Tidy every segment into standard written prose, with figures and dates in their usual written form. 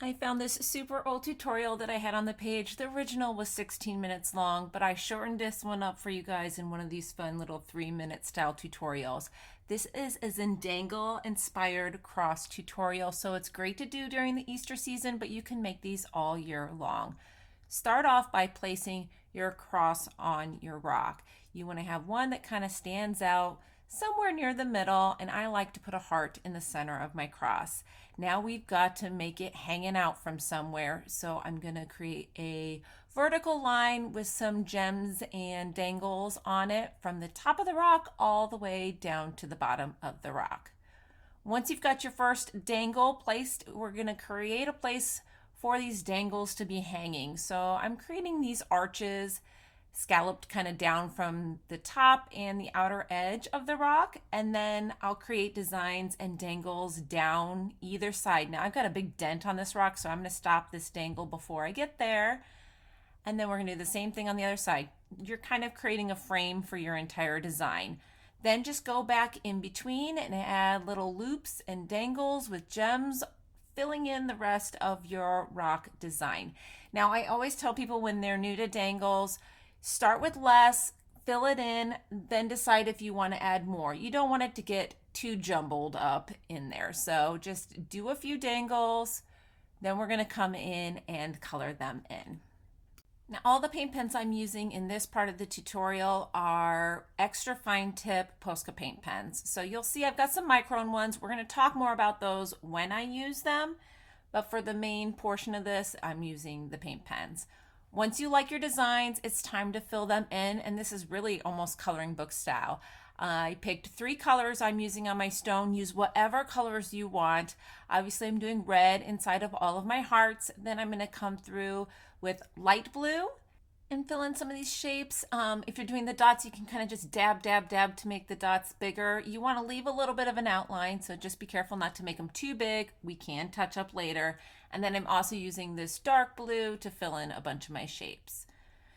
I found this super old tutorial that I had on the page. The original was 16 minutes long, but I shortened this one up for you guys in one of these fun little 3-minute style tutorials. This is a Zendangle inspired cross tutorial, so it's great to do during the Easter season, but you can make these all year long. Start off by placing your cross on your rock. You want to have one that kind of stands out somewhere near the middle, and I like to put a heart in the center of my cross. Now we've got to make it hanging out from somewhere, so I'm going to create a vertical line with some gems and dangles on it from the top of the rock all the way down to the bottom of the rock. Once you've got your first dangle placed, we're going to create a place for these dangles to be hanging. So I'm creating these arches scalloped kind of down from the top and the outer edge of the rock, and then I'll create designs and dangles down either side. Now I've got a big dent on this rock, so I'm going to stop this dangle before I get there, and then we're going to do the same thing on the other side. You're kind of creating a frame for your entire design. Then just go back in between and add little loops and dangles with gems, filling in the rest of your rock design. Now I always tell people when they're new to dangles, start with less, fill it in, then decide if you want to add more. You don't want it to get too jumbled up in there. So just do a few dangles, then we're going to come in and color them in. Now all the paint pens I'm using in this part of the tutorial are extra fine tip Posca paint pens. So you'll see I've got some Micron ones. We're going to talk more about those when I use them, but for the main portion of this, I'm using the paint pens. Once you like your designs, it's time to fill them in, and this is really almost coloring book style. I picked 3 colors I'm using on my stone. Use whatever colors you want. Obviously, I'm doing red inside of all of my hearts. Then I'm going to come through with light blue and fill in some of these shapes. If you're doing the dots, you can kind of just dab, dab, dab to make the dots bigger. You want to leave a little bit of an outline, so just be careful not to make them too big. We can touch up later. And then I'm also using this dark blue to fill in a bunch of my shapes.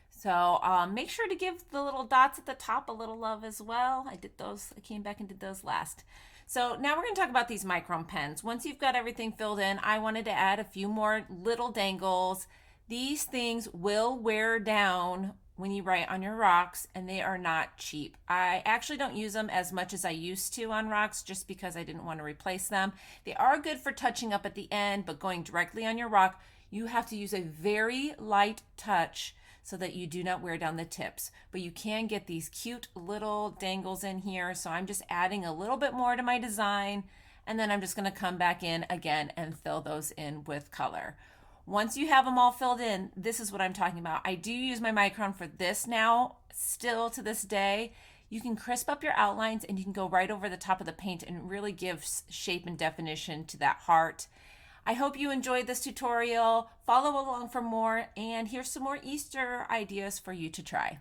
So make sure to give the little dots at the top a little love as well. I did those, I came back and did those last. So now we're going to talk about these Micron pens. Once you've got everything filled in, I wanted to add a few more little dangles. These things will wear down when you write on your rocks, and they are not cheap. I actually don't use them as much as I used to on rocks just because I didn't want to replace them. They are good for touching up at the end, but going directly on your rock, you have to use a very light touch so that you do not wear down the tips. But you can get these cute little dangles in here, so I'm just adding a little bit more to my design, and then I'm just going to come back in again and fill those in with color. Once you have them all filled in, this is what I'm talking about. I do use my Micron for this now, still to this day. You can crisp up your outlines and you can go right over the top of the paint and really give shape and definition to that heart. I hope you enjoyed this tutorial. Follow along for more, and here's some more Easter ideas for you to try.